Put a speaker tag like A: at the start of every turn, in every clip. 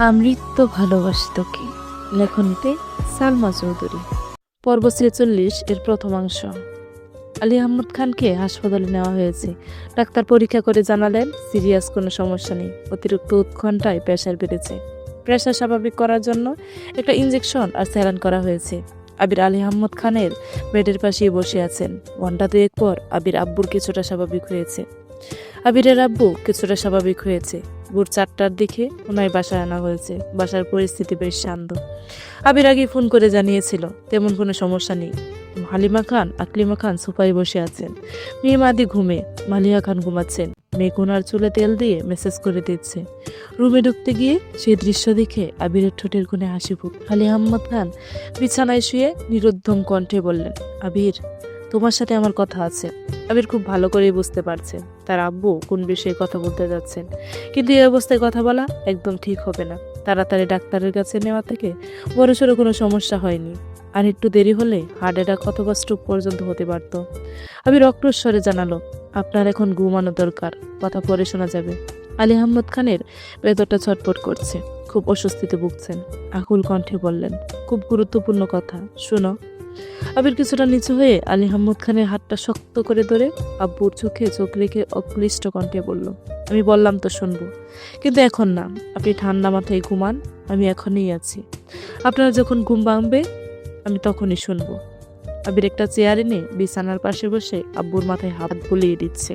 A: আমৃত্য ভালোবাসি তোকে। লেখনীতে সালমা চৌধুরী। পর্ব ৪৬ এর প্রথমাংশ। আলী আহমদ খানকে হাসপাতালে নেওয়া হয়েছে। ডাক্তার পরীক্ষা করে জানালেন সিরিয়াস কোনো সমস্যা নেই। অতিরিক্ত উৎকণ্ঠায় প্রেশার বেড়েছে। প্রেশার স্বাভাবিক করার জন্য একটা ইঞ্জেকশন আর স্যালাইন করা হয়েছে। আবির আলী আহমদ খানের বেডের পাশেই বসে আছেন। ঘণ্টা দুয়েক পর আবির আব্বুর কিছুটা স্বাভাবিক হয়েছে। আবিরের আব্বু কিছুটা স্বাভাবিক হয়েছে। ভোর ৪টার দিকে ওনায় বাসায় আনা হয়েছে। বাসার পরিস্থিতি বেশ শান্ত। আবির আগে ফোন করে জানিয়েছিল তেমন কোনো সমস্যা নেই। হালিমা খান আকলিমা খান সোফায় বসে আছেন। মেয়ে মাদি ঘুমে, মালিয়া খান ঘুমাচ্ছেন। মেয়ে কোনার চুলে তেল দিয়ে মেসেজ করে দিচ্ছে। রুমে ঢুকতে গিয়ে সেই দৃশ্য দেখে আবিরের ঠোঁটের কোণে হাসি ফুট। আলী আহমদ খান বিছানায় শুয়ে নিরুদ্ধম কণ্ঠে বললেন, আবির, তোমার সাথে আমার কথা আছে। আবির খুব ভালো করেই বুঝতে পারছে তার আব্বু কোন বিষয়ে কথা বলতে যাচ্ছেন, কিন্তু এই অবস্থায় কথা বলা একদম ঠিক হবে না। তাড়াতাড়ি ডাক্তারের কাছে নেওয়া থেকে বড়সড় কোনো সমস্যা হয়নি। আর একটু দেরি হলে হার্ট অ্যাটাক অথবা স্ট্রোক পর্যন্ত হতে পারত। আবির রক্তস্বরে জানালো, আপনার এখন ঘুমানো দরকার, কথা পরে শোনা যাবে। আলী আহমদ খানের ভেতরটা ছটফট করছে, খুব অস্বস্তিতে ভুগছেন। আকুল কণ্ঠে বললেন, খুব গুরুত্বপূর্ণ কথা, শোনো। আবির কিছুটা নিচু হয়ে আলী আহমদ খানের হাতটা শক্ত করে ধরে আব্বুর চোখে চোখ রেখে অক্লিষ্ট কণ্ঠে বলল, আমি বললাম তো শুনবো, কিন্তু এখন না। আপনি ঠান্ডা মাথায় ঘুমান, আমি এখনই আছি। আপনার যখন ঘুম ভাঙবে আমি তখনই শুনবো। আবির একটা চেয়ার এনে বিছানার পাশে বসে আব্বুর মাথায় হাত বুলিয়ে দিচ্ছে।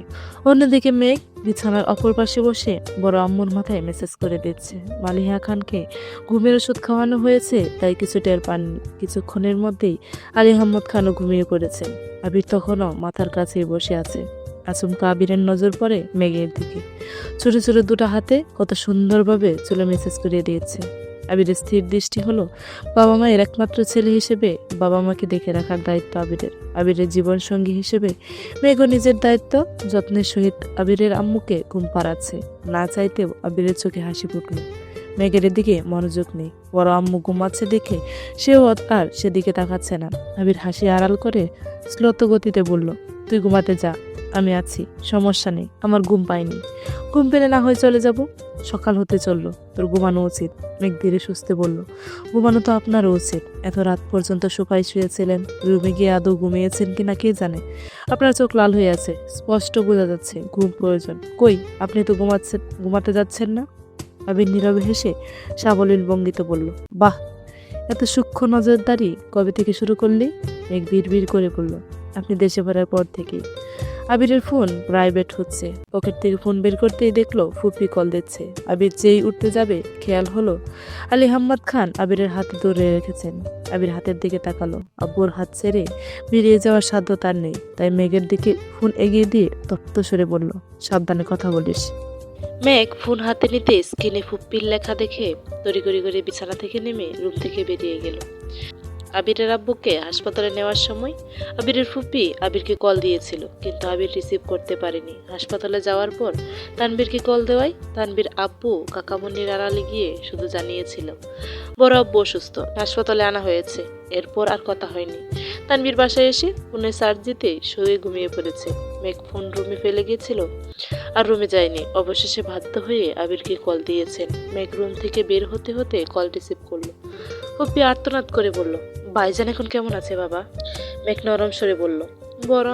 A: অন্যদিকে মেঘ বিছানার অপর পাশে বসে বড় আম্মুর মাথায় মেসেজ করে দিচ্ছে। মালিহা খানকে ঘুমের ওষুধ খাওয়ানো হয়েছে, তাই কিছু টের পাননি। কিছুক্ষণের মধ্যেই আলী আহমদ খানও ঘুমিয়ে পড়েছেন। আবির তখনও মাথার কাছেই বসে আছে। আচমকা আবিরের নজর পড়ে মেঘের দিকে। ছোট ছোট দুটো হাতে কত সুন্দরভাবে চুলে মেসেজ করিয়ে দিয়েছে। আবিরের স্থির দৃষ্টি হলো, বাবা মায়ের একমাত্র ছেলে হিসেবে বাবা মাকে দেখে রাখার দায়িত্ব আবিরের। আবিরের জীবন সঙ্গী হিসেবে মেঘও নিজের দায়িত্ব যত্নের সহিত আবিরের আম্মুকে ঘুম পাড়াচ্ছে। না চাইতেও আবিরের চোখে হাসি ফুটল। মেঘের দিকে মনোযোগ নেই। বড় আম্মু ঘুমাচ্ছে দেখে সেও আর সেদিকে তাকাচ্ছে না। আবির হাসি আড়াল করে শ্লথ গতিতে বলল, তুই ঘুমাতে যা, আমি আছি, সমস্যা নেই। আমার ঘুম পাইনি, ঘুম পেলে না হয় চলে যাব। সকাল হতে চললো, তোর ঘুমানো উচিত। মেঘ ধীরে সুস্থে বলল, ঘুমানো তো আপনারও উচিত। এত রাত পর্যন্ত সোফায় শুয়েছিলেন, রুমে গিয়ে আদৌ ঘুমিয়েছেন কিনা কে জানে। আপনার চোখ লাল হয়ে আছে, স্পষ্ট বোঝা যাচ্ছে ঘুম প্রয়োজন। কই, আপনি তো ঘুমাতে যাচ্ছেন না? আবির নীরবে হেসে সাবলীল ভঙ্গিতে বলল, বাহ, এত সূক্ষ্ম নজরদারি কবে থেকে শুরু করলি? মেঘ বিড় করে বলল, আপনি দেশে ফেরার পর থেকেই। আবিরের ফোন প্রাইভেট হচ্ছে। পকেট থেকে ফোন বের করতেই দেখলো ফুপি কল দিচ্ছে। আবির যেই উঠতে যাবে খেয়াল হলো আলী আহমদ খান আবিরের হাতে ধরে রেখেছেন। আবির হাতের দিকে তাকালো। আব্বুর হাত ছেড়ে বেরিয়ে যাওয়ার সাধ্য তার নেই, তাই মেঘের দিকে ফোন এগিয়ে দিয়ে তপ্ত সরে বলল, সাবধানে কথা বলিস। মেঘ ফোন হাতে নিতে স্ক্রিনে ফুপ্পির লেখা দেখে তড়িঘড়ি করে বিছানা থেকে নেমে রুম থেকে বেরিয়ে গেল। আবিরের আব্বুকে হাসপাতালে নেওয়ার সময় আবিরের ফুপি আবিরকে কল দিয়েছিল, কিন্তু আবির রিসিভ করতে পারেনি। হাসপাতালে যাওয়ার পর তানবীরকে কল দেওয়ায় তানবীর আব্বু কাকামুন্নির আড়ালে গিয়ে শুধু জানিয়েছিল বড় আব্বু অসুস্থ, হাসপাতালে আনা হয়েছে। এরপর আর কথা হয়নি। তানবীর বাসায় এসে ফোনে চার্জ দিতেই শুয়ে ঘুমিয়ে পড়েছে। মেঘ ফোন রুমে ফেলে গিয়েছিল আর রুমে যায়নি। অবশেষে বাধ্য হয়ে আবিরকে কল দিয়েছেন। মেঘ রুম থেকে বের হতে হতে কল রিসিভ করলো। ফুপি আর্তনাদ করে বলল, ভাইজান এখন কেমন আছে বাবা? মেঘ নরম স্বরে বলল, বড়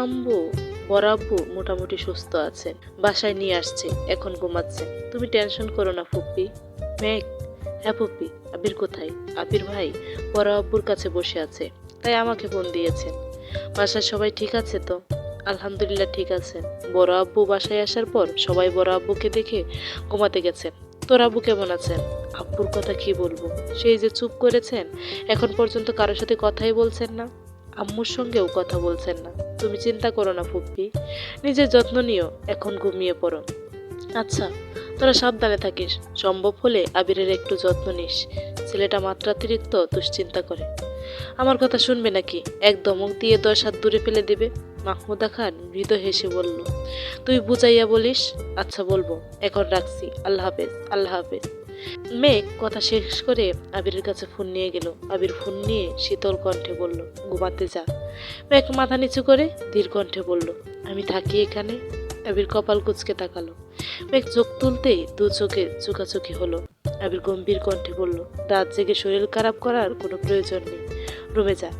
A: আব্বু মোটামুটি সুস্থ আছেন, বাসায় নিয়ে আসছে, এখন ঘুমাচ্ছে। তুমি টেনশন করো না ফুপ্পি। মেঘ, হ্যাঁ ফুপ্পি, আবির কোথায়? আবির ভাই বড় আব্বুর কাছে বসে আছে, তাই আমাকে ফোন দিয়েছেন। বাসায় সবাই ঠিক আছে তো? আলহামদুলিল্লাহ ঠিক আছেন। বড় আব্বু বাসায় আসার পর সবাই বড় আব্বুকে দেখে ঘুমাতে গেছেন। তোর আব্বু কেমন আছেন? আব্বুর কথা কি বলবো, সেই যে চুপ করেছেন, এখন পর্যন্ত কারোর সাথে কথাই বলছেন না, আম্মুর সঙ্গেও কথা বলছেন না। তুমি চিন্তা করো না ফুপ্পি, নিজের যত্ন নিও, এখন ঘুমিয়ে পড়ো। আচ্ছা, তোরা সাবধানে থাকিস, সম্ভব হলে আবিরের একটু যত্ন নিস, ছেলেটা মাত্রাতিরিক্ত দুশ্চিন্তা করে। আমার কথা শুনবে নাকি? এক ধমক দিয়ে 10 হাত দূরে ফেলে দেবে। মাহমুদা খান মৃদু হেসে বলল, তুই বুঝাইয়া বলিস। আচ্ছা বলবো, এখন রাখছি, আল্লাহ হাফেজ। আল্লাহ হাফেজ। মেঘ কথা শেষ করে আবিরের কাছে ফোন নিয়ে গেল। আবির ফোন নিয়ে শীতল কণ্ঠে বলল, ঘুমাতে যা। মেঘ মাথা নিচু করে ধীর কণ্ঠে বলল, আমি থাকি এখানে? আবির কপাল কুঁচকে তাকালো। মেঘ চোখ তুলতেই দু চোখে চোখাচোখি হলো। আবির গম্ভীর কণ্ঠে বলল, রাত জেগে শরীর খারাপ করার কোনো প্রয়োজন নেই, রুমে যা।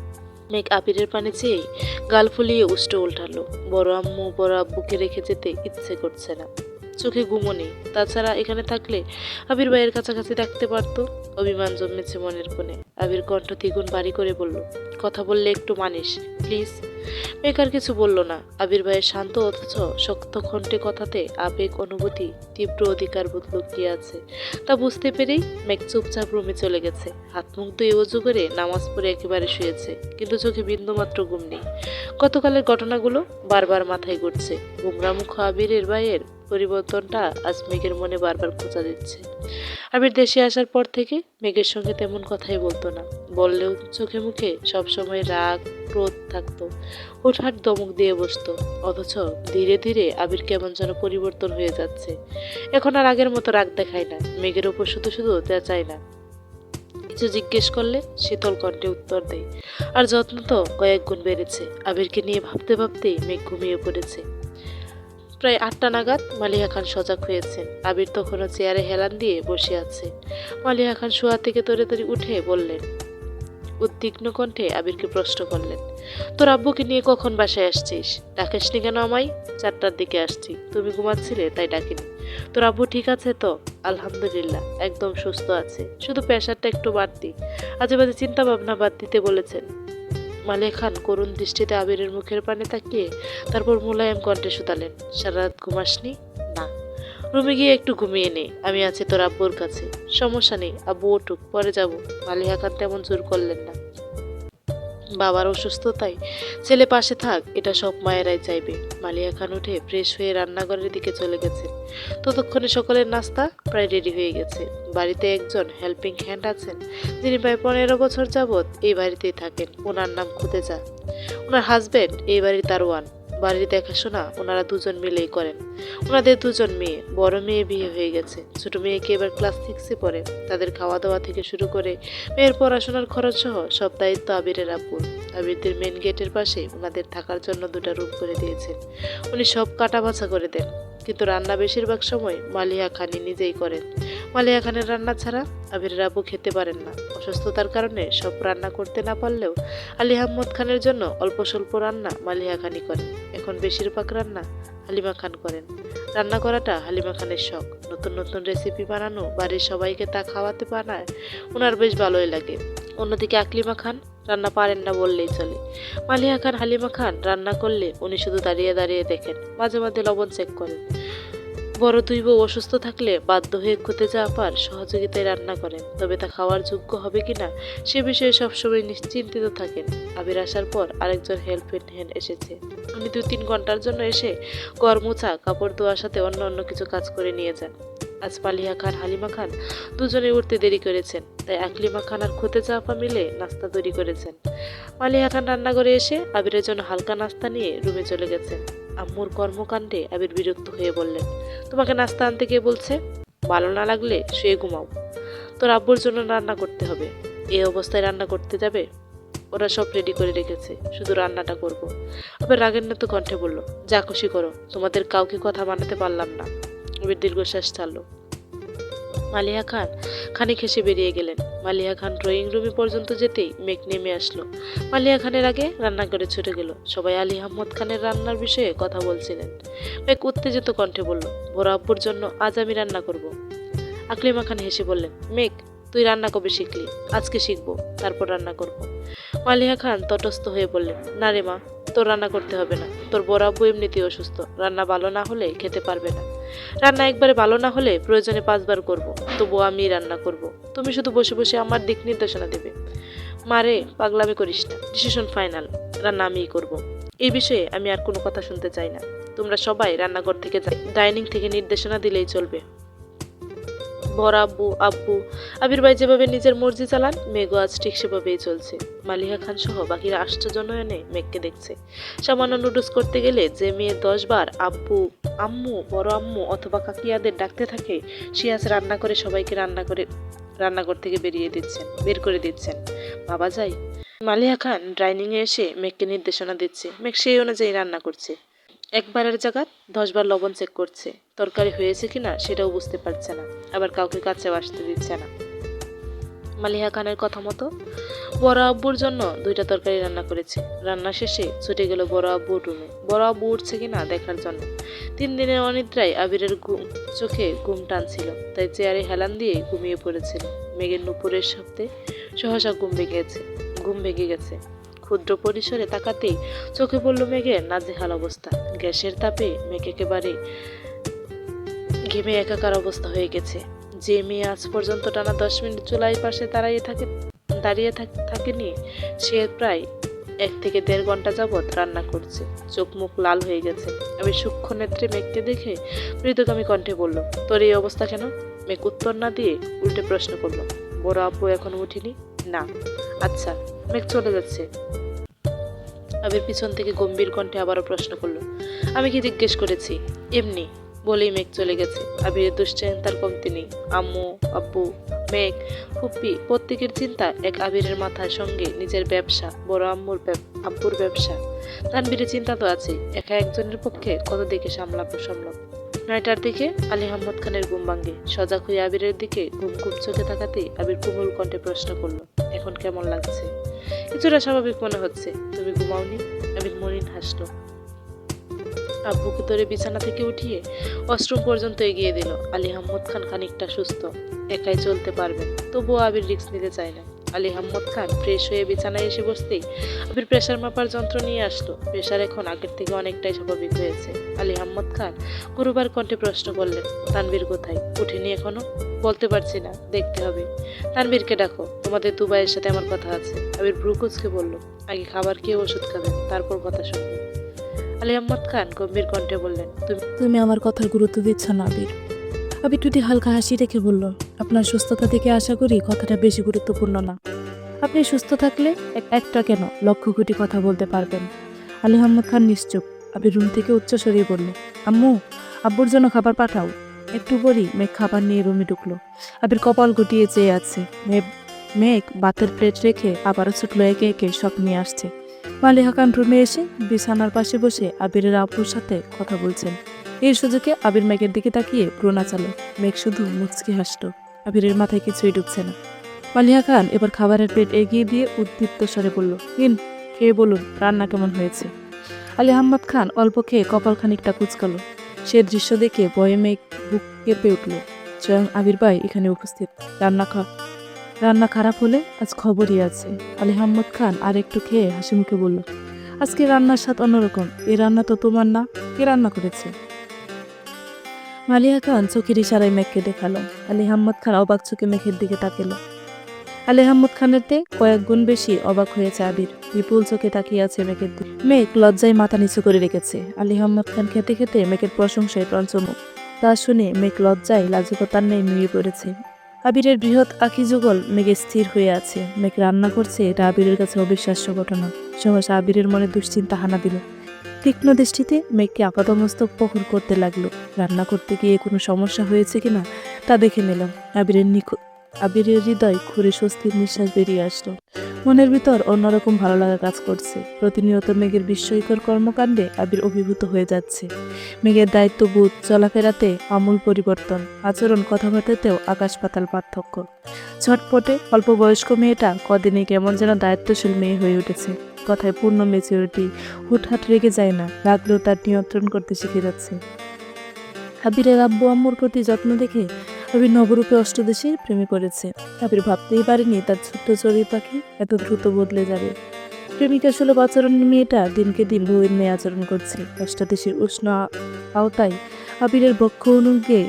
A: মেঘ আবিরের পানে চেয়েই গাল ফুলিয়ে উষ্টে উল্টালো। বড় আম্মু বড় আব্বুকে রেখে যেতে ইচ্ছে করছে না, চোখে ঘুমও নেই। তাছাড়া এখানে থাকলে আবির ভাইয়ের কাছাকাছি থাকতে পারতো। অভিমান জন্মেছে মনের কোণে। আবির কণ্ঠ দ্বিগুণ ভারী করে বলল, কথা বললে একটু মানিস প্লিজ। মেঘ আর কিছু বলল না। আবির ভাইয়ের শান্ত অথচ শক্ত কণ্ঠে কথাতে আবেগ, অনুভূতি, তীব্র অধিকার বোধ লুকিয়ে আছে তা বুঝতে পেরেই মেঘ চুপচাপ রুমে চলে গেছে। হাত মুখ ধুয়ে অজু করে নামাজ পড়ে একেবারে শুয়েছে, কিন্তু চোখে বিন্দুমাত্র ঘুম নেই। গতকালের ঘটনাগুলো বারবার মাথায় ঘুরছে। গুমরামুখ আবিরের ভাইয়ের পরিবর্তনটা আজ মেঘের মনে বারবার খোঁচা দিচ্ছে। আবির দেশে আসার পর থেকে মেঘের সঙ্গে তেমন কথাই বলতো না, বললেও চোখে মুখে সবসময় রাগ, ক্রোধ থাকতো। হুটহাট দমক দিয়ে বসতো। অথচ ধীরে ধীরে আবির কেমন যেন পরিবর্তন হয়ে যাচ্ছে। এখন আর আগের মতো রাগ দেখায় না, মেঘের ওপর শুধু শুধু চেঁচায় না। কিছু জিজ্ঞেস করলে শীতল কণ্ঠে উত্তর দেয়। আর যত্ন তো কয়েক গুণ বেড়েছে। আবিরকে নিয়ে ভাবতে ভাবতেই মেঘ ঘুমিয়ে পড়েছে। প্রায় 8টা নাগাদ মালিহা খান সজাগ হয়েছেন। আবির তখনও চেয়ারে হেলান দিয়ে বসে আছে। মালিহা খান শোয়া থেকে তড়িঘড়ি উঠে বললেন, উদ্বিগ্ন কণ্ঠে আবিরকে প্রশ্ন করলেন, তোর আব্বুকে নিয়ে কখন বাসায় আসছিস? ডাকিসনি কেন আমায়? 4টার দিকে আসছি, তুমি ঘুমাচ্ছিলে তাই ডাকিনি। তোর আব্বু ঠিক আছে তো? আলহামদুলিল্লাহ, একদম সুস্থ আছে, শুধু প্রেশারটা একটু বাড়তি। আজে বাজে চিন্তা ভাবনা বাদ দিতে বলেছেন। মালিয়া খান করুণ দৃষ্টিতে আবিরের মুখের পানে তাকিয়ে তারপর মোলায়েম কণ্ঠে শুধালেন, সারা রাত ঘুমাসনি? না। রুমে গিয়ে একটু ঘুমিয়ে নে, আমি আছি তোর আব্বুর কাছে। সমস্যা নেই, আব্বু ওঠুক, পরে যাব। মালিয়া খান তেমন জোর করলেন না। বাবার অসুস্থতায় ছেলে পাশে থাক, এটা সব মায়েরাই চাইবে। মালিয়া খান উঠে ফ্রেশ হয়ে রান্নাঘরের দিকে চলে গেছেন। ততক্ষণে সকলের নাস্তা প্রায় রেডি হয়ে গেছে। বাড়িতে একজন হেল্পিং হ্যান্ড আছেন, যিনি প্রায় 15 বছর যাবৎ এই বাড়িতেই থাকেন। ওনার নাম খুদেজা। ওনার হাজবেন্ড এই বাড়ির দারোয়ান। বাড়ির দেখাশোনা ওনারা দুজন মিলেই করেন। ওনাদের দুজন মেয়ে, বড় মেয়ে বিয়ে হয়ে গেছে, ছোট মেয়েকে এবার ক্লাস 6-এ পড়ে। তাদের খাওয়া দাওয়া থেকে শুরু করে মেয়ের পড়াশোনার খরচ সহ সব দায়িত্ব আবিরের আব্বুর। আবিরদের মেন গেটের পাশে ওনাদের থাকার জন্য 2টা রুম করে দিয়েছেন। উনি সব কাটা বাছা করে দেন, কিন্তু রান্না বেশিরভাগ সময় মালিহা খানই নিজেই করেন। মালিহা খানের রান্না ছাড়া আবিরের আব্বু খেতে পারেন না। অসুস্থতার কারণে সব রান্না করতে না পারলেও আলী আহমদ খানের জন্য অল্প স্বল্প রান্না মালিহা খানই করেন। এখন বেশিরভাগ রান্না হালিমা খান করেন। রান্না করাটা হালিমা খানের শখ। নতুন নতুন রেসিপি বানানো, বাড়ির সবাইকে তা খাওয়াতে বানায় ওনার বেশ ভালোই লাগে। অন্যদিকে আকলিমা খান রান্না পারেন না বললেই চলে। মালিহা খান হালিমা খান রান্না করলে উনি শুধু দাঁড়িয়ে দাঁড়িয়ে দেখেন, মাঝে মাঝে লবণ চেক করেন। বড় দুই বউ অসুস্থ থাকলে বাধ্য হয়ে খুদেজা আপার সহযোগিতায় রান্না করেন, তবে তা খাওয়ার যোগ্য হবে কিনা সে বিষয়ে সবসময় নিশ্চিন্তিত থাকেন। আবির আসার পর আরেকজন হেল্পিং হ্যান্ড এসেছে। উনি 2-3 ঘন্টার জন্য এসে ঘর মোছা, কাপড় ধোয়ার সাথে অন্য কিছু কাজ করে নিয়ে যান। আজ মালিহা খান হালিমা খান দুজনে উঠতে দেরি করেছেন, তাই আকলিমা খান আর খুদেজা আপা মিলে নাস্তা তৈরি করেছেন। মালিহা খান রান্নাঘরে এসে আবিরের জন্য হালকা নাস্তা নিয়ে রুমে চলে গেছেন। আম্মুর কর্মকাণ্ডে আবির বিরক্ত হয়ে বললেন, তোমাকে নাস্তা আনতে কে বলছে? ভালো না লাগলে শুয়ে ঘুমাও, তোর আব্বুর জন্য রান্না করতে হবে। এই অবস্থায় রান্না করতে যাবে? ওরা সব রেডি করে রেখেছে, শুধু রান্নাটা করব। আবার রাগের মতো কণ্ঠে বলল, যা খুশি করো, তোমাদের কাউকে কথা মানাতে পারলাম না। আবির দীর্ঘশ্বাস ছাড়ল। মালিহা খান খানিক হেসে বেরিয়ে গেলেন। মালিহা খান ড্রয়িং রুমে পর্যন্ত যেতেই মেঘ নেমে আসলো। মালিহা খানের আগে রান্নাঘরে ছুটে গেল। সবাই আলী আহমদ খানের রান্নার বিষয়ে কথা বলছিলেন। মেঘ উত্তেজিত কণ্ঠে বলল, বড় আব্বুর জন্য আজ আমি রান্না করব। আকলিমা খান হেসে বললেন, মেঘ তুই রান্না কবে শিখলি? আজকে শিখবো, তারপর রান্না করব। মালিহা খান তটস্থ হয়ে বললেন, না রে মা, তোর রান্না করতে হবে না। তোর বড় আব্বু এমনিতেই অসুস্থ, রান্না ভালো না হলে খেতে পারবে না। রান্না একবারে ভালো না হলে প্রয়োজনে 5 বার করব, তবুও আমি রান্না করব। তুমি শুধু বসে বসে আমার দিক নির্দেশনা দেবে। মারে, পাগলামি করিস না, ডিসিশন ফাইনাল, রান্না আমিই করব। এই বিষয়ে আমি আর কোনো কথা শুনতে চাই না। তোমরা সবাই রান্নাঘর থেকে ডাইনিং থেকে নির্দেশনা দিলেই চলবে। বড় আব্বু, আব্বু, আবির ভাই যেভাবে নিজের মর্জি চালান, মেঘও আজ ঠিক সেভাবেই চলছে। মালিহা খান সহ বাকিরা আশ্চর্য নয়নে মেঘকে দেখছে। সামান্য নুডলস করতে গেলে যে মেয়ে 10 বার আব্বু, আম্মু, বড় আম্মু অথবা কাকিয়াদের ডাকতে থাকে, সে আজ রান্না করে সবাইকে রান্নাঘর থেকে বের করে দিচ্ছেন। বাবা যাই। মালিহা খান ডাইনিং এ এসে মেঘকে নির্দেশনা দিচ্ছে। মেঘ সেই অনুযায়ী রান্না করছে। একবারের জায়গা 10 বার লবণ চেক করছে, তরকারি হয়েছে কিনা সেটাও বুঝতে পারছে না, আবার কাউকে কাছেও আসতে দিচ্ছে না। মালিহা খানের কথা মতো বড় আব্বুর জন্য 2টা তরকারি রান্না করেছে। রান্না শেষে ছুটে গেল বড় আব্বুর রুমে, বড় আব্বু উঠছে কিনা দেখার জন্য। 3 দিনের অনিদ্রায় আবিরের চোখে ঘুম টানছিল, তাই চেয়ারে হেলান দিয়ে ঘুমিয়ে পড়েছিল। মেঘের নুপুরের শব্দে সহসা ঘুম ভেঙে গেছে। ক্ষুদ্র পরিসরে তাকাতেই চোখে পড়ল মেঘের নাজেহাল অবস্থা। গ্যাসের তাপে মেঘ একেবারে ঘেমে একাকার অবস্থা হয়ে গেছে। যে মেয়ে আজ পর্যন্ত টানা 10 মিনিট চুলার পাশে দাঁড়িয়ে থাকেনি, সে প্রায় 1 থেকে 1.5 ঘন্টা যাবৎ রান্না করছে। চোখ মুখ লাল হয়ে গেছে। আমি সূক্ষ্ম নেত্রে মেঘকে দেখে মৃদুগামী কণ্ঠে বলল, তোর এই অবস্থা কেন? মেঘ উত্তর না দিয়ে উল্টে প্রশ্ন করল, বড় আব্বু এখনো উঠিনি? না। আচ্ছা। মেঘ চলে যাচ্ছে। আবির পিছন থেকে গম্ভীর কণ্ঠে আবারও প্রশ্ন করল, আমি কি জিজ্ঞেস করেছি? এমনি বলেই মেঘ চলে গেছে। আবিরের দুশ্চিন্তার কমতি নেই। আম্মু, আব্বু, মেঘ, ফুপ্পি প্রত্যেকের চিন্তা এক। আবিরের মাথার সঙ্গে নিজের ব্যবসা, বড় আব্বুর ব্যবসা। তানবীরের চিন্তা তো আছে, একা একজনের পক্ষে কত দিকে সামলাবো। 9টার দিকে আলী আহমদ খানের ঘুম ভাঙ্গে। সজাগ হয়ে আবিরের দিকে ঘুম ঘুম চোখে তাকাতেই আবির কোমল কণ্ঠে প্রশ্ন করলো, এখন কেমন লাগছে? কিছুটা স্বাভাবিক মনে হচ্ছে। তুমি ঘুমাওনি? আবির মলিন হাসলো। আব্বুকে ধরে বিছানা থেকে উঠিয়ে ওয়াশরুম পর্যন্ত এগিয়ে দিল। আলী আহমদ খান খানিকটা সুস্থ, একাই চলতে পারবেন, তবুও আবির রিস্ক নিতে চায় না। আলী আহমদ খান ফ্রেশ হয়ে বিছানায় এসে বসতেই আবির প্রেশার মাপার যন্ত্র নিয়ে আসলো। প্রেশার এখন আগের থেকে অনেকটাই স্বাভাবিক হয়েছে। আলী আহমদ খান গুরুবার কণ্ঠে প্রশ্ন করলেন, তানবীর কোথায়? উঠেনি এখনো? বলতে পারছি না, দেখতে হবে। তানবীরকে ডাকো, তোমাদের দুবাইয়ের সাথে আমার কথা আছে। আবির ভ্রু কুঁচকে বলল, আগে খাবার খেয়ে ওষুধ খাবেন, তারপর কথা শুনবেন। আলী আহমদ খান গম্ভীর কণ্ঠে বললেন, তুমি আমার কথার গুরুত্ব দিচ্ছ না আবির। আবির টুটি হালকা হাসি রেখে বলল, আপনার সুস্থতা থেকে আশা করি কথাটা বেশি গুরুত্বপূর্ণ না। আপনি সুস্থ থাকলে একটা কেন 1,00,000 কথা বলতে পারবেন। আলী আহমদ খান নিশ্চুপ। আবির রুম থেকে উচ্চস্বরে বলল, আম্মু, আব্বুর জন্য খাবার পাঠাও। একটু পরই মেঘ খাবার নিয়ে রুমে ঢুকলো। আবির কপাল গুটিয়ে চেয়ে আছে। মেঘ ভাতের প্লেট রেখে আবারও ছুটলো একে একে সব নিয়ে আসছে। মালিহা খান রুমে এসে বিছানার পাশে বসে আবিরের আব্বুর সাথে কথা বলছেন। এই সুযোগে আবির মেঘের দিকে তাকিয়ে ভ্রু নাচালো। মেঘ শুধু মুচকি হাসলো। আবিরের মাথায় কিছুই ঢুকছে না। মালিহা খান এবার খাবারের প্লেট এগিয়ে দিয়ে উদ্দীপ্ত স্বরে বলল, নিন, খেয়ে বলুন রান্না কেমন হয়েছে। আলী আহমদ খান অল্প খেয়ে কপাল খানিকটা কুচকালো। সে দৃশ্য দেখে ভয়ে মেঘ বুক কেঁপে উঠল। স্বয়ং আবির ভাই এখানে উপস্থিত। রান্না খারাপ হলে আজ খবরই আছে। আলী আহমদ খান আর একটু খেয়ে হাসি মুখে বলল, আজকে রান্নার স্বাদ অন্যরকম। এই রান্না তো তোমার না, কে রান্না করেছে? মালিহা খান চোখের ইশারায় মেঘকে দেখালো। আলী আহমদ খান অবাক চোখে মেঘের দিকে তাকালো। আলী আহমদ খানের তে কয়েক গুণ বেশি অবাক হয়েছে আবির। বিপুল চোখে তাকিয়ে আছে মেঘের দিকে। মেঘ লজ্জায় মাথা নিচু করে রেখেছে। আলী আহমদ খান খেতে খেতে মেঘের প্রশংসায় পঞ্চমুখ। তা শুনে মেঘ লজ্জায় লাজুকতার নেই নুয়ে পড়েছে। আবিরের বৃহৎ আঁখি যুগল মেঘে স্থির হয়ে আছে। মেঘ রান্না করছে, এটা আবিরের কাছে অবিশ্বাস্য ঘটনা। সহসা আবিরের মনে দুশ্চিন্তা হানা দিল। তীক্ষ্ণ দৃষ্টিতে মেঘকে আপাতমস্তক প্রখর করতে লাগলো। রান্না করতে গিয়ে কোনো সমস্যা হয়েছে কিনা তা দেখে নিলাম। আবিরের হৃদয় খুঁড়ে স্বস্তির নিঃশ্বাস বেরিয়ে আসলো। মনের ভিতর অন্যরকম ভালো লাগা কাজ করছে। প্রতিনিয়ত মেঘের বিস্ময়কর কর্মকাণ্ডে আবির অভিভূত হয়ে যাচ্ছে। মেঘের দায়িত্ববোধ, চলাফেরাতে আমূল পরিবর্তন, আচরণ, কথাবার্তাতেও আকাশ পাতাল পার্থক্য। ঝটপটে অল্প বয়স্ক মেয়েটা কদিনে কেমন যেন দায়িত্বশীল মেয়ে হয়ে উঠেছে। কথায় পূর্ণ ম্যাচিউরিটি। হুটহাট রেগে যায় না, রাগলেও তার নিয়ন্ত্রণ করতে শিখে যাচ্ছে। আবিরের আব্বু আম্মুর প্রতি যত্ন দেখে আবির নবরূপে অষ্টদেশীর প্রেমে পড়েছে। আবির ভাবতেই পারেনি তার ছোট্ট চড়ুই পাখি এত দ্রুত বদলে যাবে। প্রেমিকা সুলভ আচরণের মেয়েটা দিনকে দিন বউয়ের ন্যায় আচরণ করছে। অষ্টাদেশীর উষ্ণ আওতায় আবিরের বক্ষ অনুজ্ঞে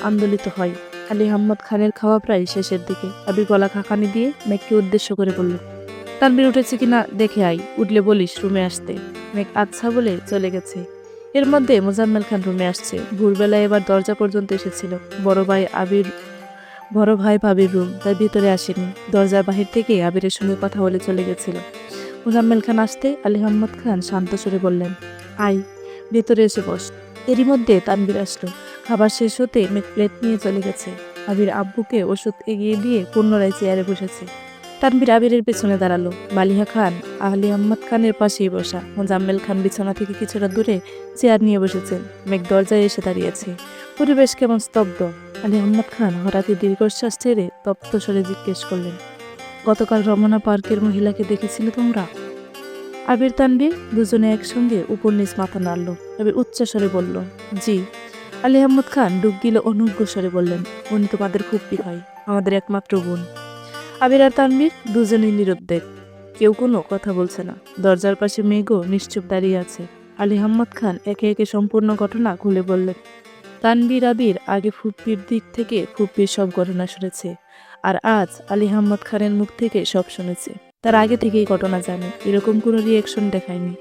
A: আন্দোলিত হয়। আলী আহমদ খানের খাওয়া প্রায় শেষের দিকে। আবির গলা খাকানি দিয়ে মেঘকে উদ্দেশ্য করে বলল, তানবীর উঠেছে কিনা দেখে আই, উঠলে বলিস রুমে আসতে। মেঘ আচ্ছা বলে চলে গেছে। এর মধ্যে মোজাম্মেল খান রুমে আসছে। ভোরবেলায় এবার দরজা পর্যন্ত এসেছিল। বড় ভাই ভাবির রুম, তাই ভিতরে আসেনি। দরজার বাহির থেকে আবিরের সঙ্গে কথা বলে চলে গেছিল। মোজাম্মেল খান আসতে আলী আহমদ খান শান্ত সুরে বললেন, আই, ভেতরে এসে বস। এরই মধ্যে তানবীর আসলো। খাবার শেষ হতে মেঘ প্লেট নিয়ে চলে গেছে। আবির আব্বুকে ওষুধ এগিয়ে দিয়ে পুনরায় চেয়ারে বসেছে। তানবীর আবিরের পেছনে দাঁড়ালো। মালিহা খান আলী আহমদ খানের পাশেই বসা। মোজাম্মেল খান বিছানা থেকে কিছুটা দূরে চেয়ার নিয়ে বসেছেন। মেঘ দরজায় এসে দাঁড়িয়েছে। পরিবেশ কেমন স্তব্ধ। আলী আহমদ খান হঠাৎই দীর্ঘশ্বাস ছেড়ে তপ্ত স্বরে জিজ্ঞেস করলেন, গতকাল রমনা পার্কের মহিলাকে দেখেছিলে তোমরা? আবির তানবীর দুজনে একসঙ্গে উপর নিচ মাথা নাড়ল। আবির উচ্চ স্বরে বলল, জি। আলী আহমদ খান ডুব দিলে অনুজ্ঞ স্বরে বললেন, উনি তোমাদের ফুপ্পি হয়, আমাদের একমাত্র বোন। আবির আর তানবীর দুজনেই নিরুদ্বেগ, কেউ কোনো কথা বলছে না। দরজার পাশে মেঘও নিশ্চুপ দাঁড়িয়ে আছে। আলী আহমদ খান একে একে সম্পূর্ণ ঘটনা খুলে বললেন। তানবীর আবির আগে ফুপ্পির দিক থেকে ফুপ্পির সব ঘটনা শুনেছে, আর আজ আলী আহমদ খানের মুখ থেকে সব শুনেছে। তার আগে থেকেই ঘটনা জানে, এরকম কোনো রিয়েকশন দেখায়নি,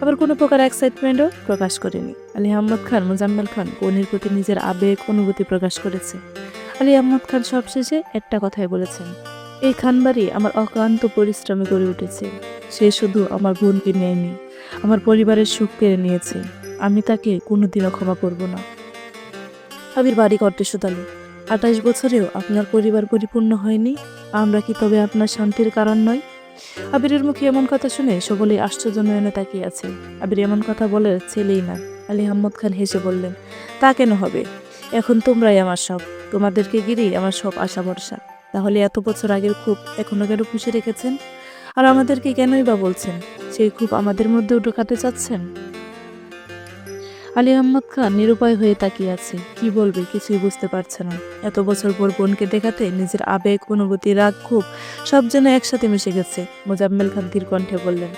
A: আবার কোনো প্রকার এক্সাইটমেন্টও প্রকাশ করেনি। আলী আহমদ খান মোজাম্মেল খান বোনের প্রতি নিজের আবেগ অনুভূতি প্রকাশ করেছে। আলী আহমদ খান সবশেষে একটা কথাই বলেছেন, এই খানবাড়ি আমার অক্লান্ত পরিশ্রমে গড়ে উঠেছে। সে শুধু আমার বোনকে নেয়নি, আমার পরিবারের সুখ কেড়ে নিয়েছে। আমি তাকে কোনোদিনও ক্ষমা করব না। আবির বাড়ি কণ্ঠে শুধালো, 28 বছরেও আপনার পরিবার পরিপূর্ণ হয়নি? আমরা কি তবে আপনার শান্তির কারণ নয়? আবিরের মুখে এমন কথা শুনে সকলেই আশ্চর্য নয়নে তাকিয়ে আছে। আবির এমন কথা বলে ছেলেই না। আলী আহমদ খান হেসে বললেন, তা কেন হবে? এখন তোমরাই আমার সব, তোমাদেরকে ঘিরেই আমার সব আশা ভরসা। তাহলে এত বছর আগের খুব এখনো কেন পুষে রেখেছেন? আর আমাদেরকে কেনই বা বলছেন? সেই খুব আমাদের মধ্যেও ঢোকাতে চাচ্ছেন? আলী আহমদ খান নিরুপায় হয়ে তাকিয়ে আছে। কি বলবে কিছুই বুঝতে পারছে না। এত বছর পর বোনকে দেখাতে নিজের আবেগ, অনুভূতি, রাগ, ক্ষোভ সব যেন একসাথে মিশে গেছে। মোজাম্মেল খান ধীর কণ্ঠে বললেন,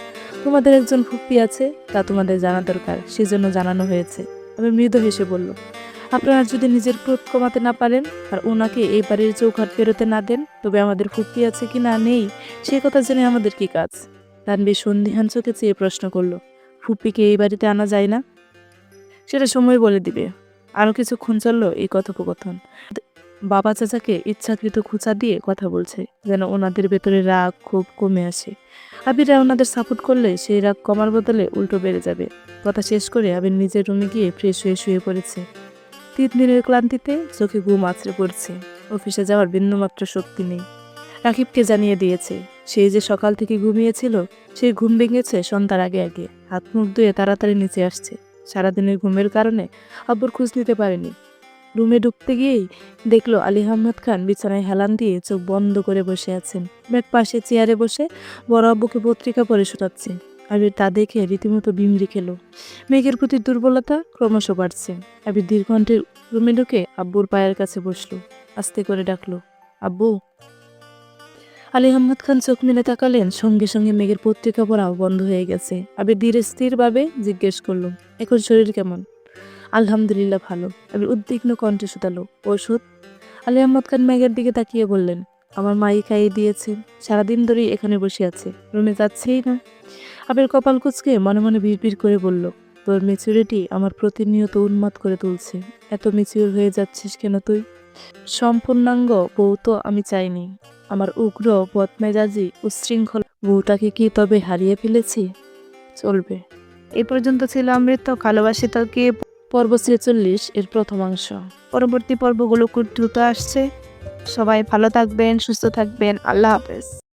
A: তোমাদের একজন ফুপ্পি আছে, তা তোমাদের জানা দরকার, সেজন্য জানানো হয়েছে। আমি মৃদু হেসে বলল, আপনারা যদি নিজের ক্রোধ কমাতে না পারেন আর ওনাকে এই বাড়ির চৌঘাট পেরোতে না দেন, তবে আমাদের ফুপ্পি আছে কি না নেই সে কথা জেনে আমাদের কি কাজ? তানবীর সন্দিহান চোখে চেয়ে প্রশ্ন করল, ফুপ্পিকে এই বাড়িতে আনা যায় না? সেটা সময় বলে দিবে। আরো কিছুক্ষণ চলল এই কথোপকথন। বাবা চাচাকে ইচ্ছাকৃত খোঁচা দিয়ে কথা বলছে, যেন ওনাদের ভেতরে রাগ খুব কমে আসে। আবিরা ওনাদের সাপোর্ট করলে সেই রাগ কমার বদলে উল্টো বেড়ে যাবে। কথা শেষ করে আবির নিজের রুমে গিয়ে ফ্রেশ হয়ে শুয়ে পড়েছে। 3 দিনের ক্লান্তিতে চোখে ঘুম আছড়ে পড়ছে। অফিসে যাওয়ার বিন্দুমাত্র শক্তি নেই। রাকিবকে জানিয়ে দিয়েছে, সেই যে সকাল থেকে ঘুমিয়েছিল সেই ঘুম ভেঙেছে সন্ধ্যার আগে আগে। হাত মুখ ধুয়ে তাড়াতাড়ি নিচে আসছে। সারাদিনের ঘুমের কারণে আব্বুর খোঁজ নিতে পারেনি। রুমে ঢুকতে গিয়েই দেখলো আলী আহমদ খান বিছানায় হেলান দিয়ে চোখ বন্ধ করে বসে আছেন। মেঘ পাশে চেয়ারে বসে বড় আব্বুকে পত্রিকা পড়ে শোনাচ্ছে। আবির তা দেখে রীতিমতো বিমরি খেলো। মেঘের প্রতি দুর্বলতা ক্রমশ বাড়ছে। আবির দীর্ঘণ্ঠে রুমে ঢুকে আব্বুর পায়ের কাছে বসলো। আস্তে করে ডাকলো, আব্বু। আলী আহমদ খান চোখ মেলে তাকালেন, সঙ্গে সঙ্গে মেঘের পত্রিকা পড়াও বন্ধ হয়ে গেছে। আবির ধীরে স্থিরভাবে জিজ্ঞেস করলো, এখন শরীর কেমন? আলহামদুলিল্লাহ ভালো। আবির উদ্বিগ্ন কণ্ঠে শুধালো, ওষুধ? আলী আহমদ খান মেঘের দিকে তাকিয়ে বললেন, আমার মাই খাইয়ে দিয়েছে, সারাদিন ধরেই এখানে বসে আছে, রুমে যাচ্ছেই না। আবির কপাল কুঁচকে মনে মনে বিড়বিড় করে বলল, তোর ম্যাচুরিটি আমার প্রতিনিয়ত উন্মাদ করে তুলছে। এত ম্যাচিউর হয়ে যাচ্ছিস কেন তুই? সম্পূর্ণাঙ্গ বউ তো আমি চাইনি। আমার উগ্র বদমেজাজি উচ্ছৃঙ্খল বউটাকে কি তবে হারিয়ে ফেলেছি? চলবে। এই পর্যন্ত ছিল অমৃত ভালোবাসি তোকে পর্ব 46 এর প্রথমাংশ। পরবর্তী পর্বগুলো খুব দ্রুত আসছে। সবাই ভালো থাকবেন, সুস্থ থাকবেন। আল্লাহ হাফেজ।